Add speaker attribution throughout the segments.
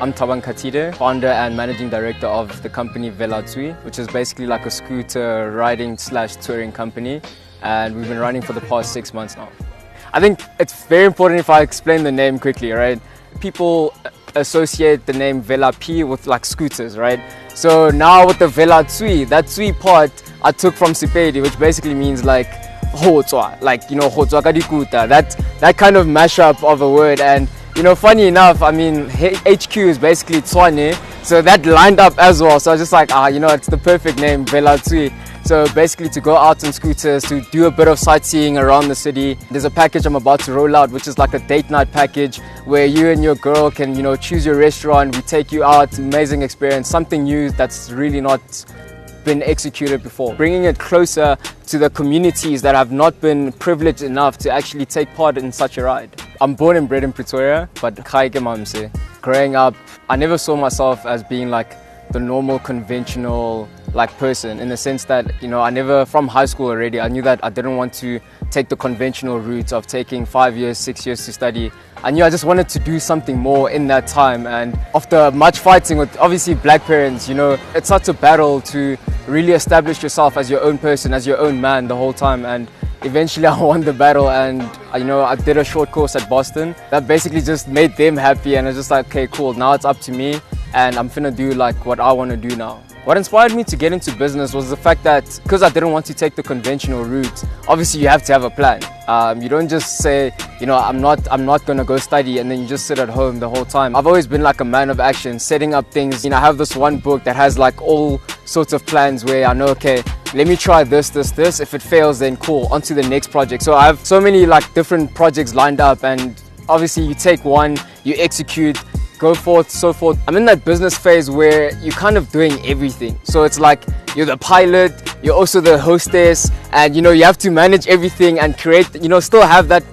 Speaker 1: I'm Tabang Katide, founder and managing director of the company Velatswi, which is basically like a scooter riding / touring company, and we've been running for the past 6 months now. I think it's very important if I explain the name quickly, right? People associate the name Velaphi with like scooters, right? So now with the Velatswi, that Tswi part I took from Sepedi, which basically means like hotswa, like, you know, hotswa ka dikuta, that kind of mashup of a word. And you know, funny enough, I mean, HQ is basically Tswane, so that lined up as well. So I was just like, you know, it's the perfect name, Velatswi. So basically to go out on scooters, to do a bit of sightseeing around the city. There's a package I'm about to roll out, which is like a date night package where you and your girl can, you know, choose your restaurant, we take you out, amazing experience, something new that's really not been executed before. Bringing it closer to the communities that have not been privileged enough to actually take part in such a ride. I'm born and bred in Pretoria, but growing up, I never saw myself as being like the normal conventional like person, in the sense that, you know, I never, from high school already, I knew that I didn't want to take the conventional route of taking 5 years, 6 years to study. I knew I just wanted to do something more in that time, and after much fighting with obviously black parents, you know, it's such a battle to really establish yourself as your own person, as your own man the whole time. And eventually I won the battle, and you know, I did a short course at Boston that basically just made them happy, and it's just like, okay, cool, now it's up to me and I'm finna do like what I want to do now. What inspired me to get into business was the fact that because I didn't want to take the conventional route, obviously you have to have a plan. You don't just say, you know, I'm not gonna go study, and then you just sit at home the whole time. I've always been like a man of action, setting up things. You know, I have this one book that has like all sorts of plans where I know, okay, let me try this. If it fails, then cool, on to the next project. So I have so many like different projects lined up, and obviously you take one, you execute, go forth, so forth. I'm in that business phase where you're kind of doing everything. So it's like you're the pilot, you're also the hostess, and you know, you have to manage everything and create, you know, still have that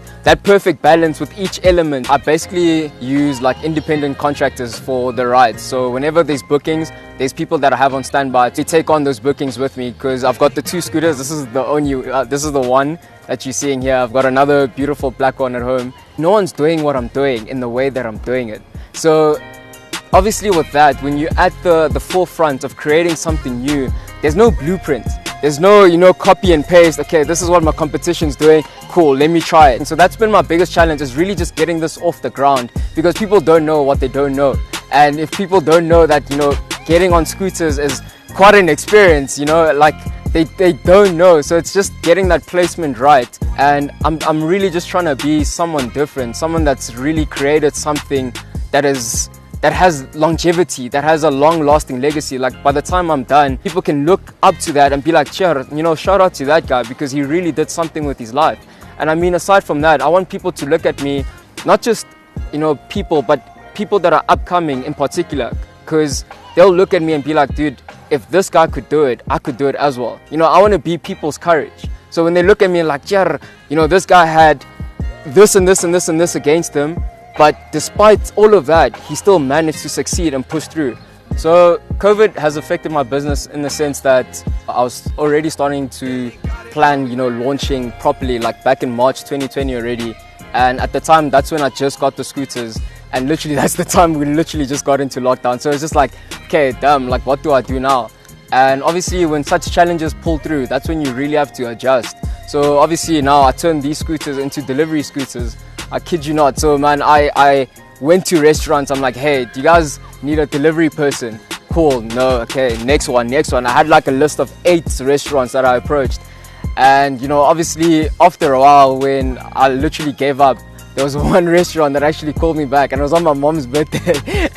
Speaker 1: perfect balance with each element. I basically use like independent contractors for the rides. So whenever there's bookings, there's people that I have on standby to take on those bookings with me, because I've got the 2 scooters. This is the one that you're seeing here. I've got another beautiful black one at home. No one's doing what I'm doing in the way that I'm doing it. So obviously with that, when you're at the forefront of creating something new, there's no blueprint. There's no, you know, copy and paste. Okay, this is what my competition's doing. Cool, let me try it. And so that's been my biggest challenge, is really just getting this off the ground, because people don't know what they don't know. And if people don't know that, you know, getting on scooters is quite an experience, you know, like they don't know. So it's just getting that placement right. And I'm really just trying to be someone different, someone that's really created something that has longevity, that has a long-lasting legacy. Like by the time I'm done, people can look up to that and be like, "Sure, you know, shout out to that guy because he really did something with his life." And I mean, aside from that, I want people to look at me, not just, you know, people, but people that are upcoming in particular, because they'll look at me and be like, "Dude, if this guy could do it, I could do it as well." You know, I want to be people's courage. So when they look at me like, "Yeah, you know, this guy had this and this and this and this against him, but despite all of that, he still managed to succeed and push through." So COVID has affected my business in the sense that I was already starting to plan, you know, launching properly, like back in March 2020 already. And at the time, that's when I just got the scooters. And literally, that's the time we literally just got into lockdown. So it's just like, okay, damn, like what do I do now? And obviously, when such challenges pull through, that's when you really have to adjust. So obviously now I turned these scooters into delivery scooters. I kid you not. So man, I went to restaurants. I'm like, "Hey, do you guys need a delivery person?" Cool. No. Okay. Next one. I had like a list of 8 restaurants that I approached. And you know, obviously after a while, when I literally gave up, there was one restaurant that actually called me back, and it was on my mom's birthday.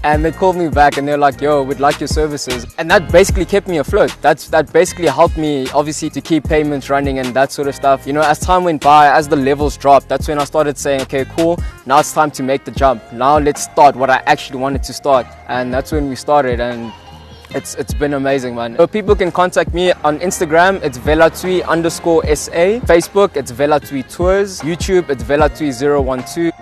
Speaker 1: And they called me back and they're like, "Yo, we'd like your services." And that basically kept me afloat. That basically helped me obviously to keep payments running and that sort of stuff. You know, as time went by, as the levels dropped, that's when I started saying, "Okay, cool, now it's time to make the jump. Now let's start what I actually wanted to start." And that's when we started, and it's been amazing, man. So people can contact me on Instagram, it's Velatswi_SA. Facebook, it's Velatswi Tours. YouTube, it's Velatswi012.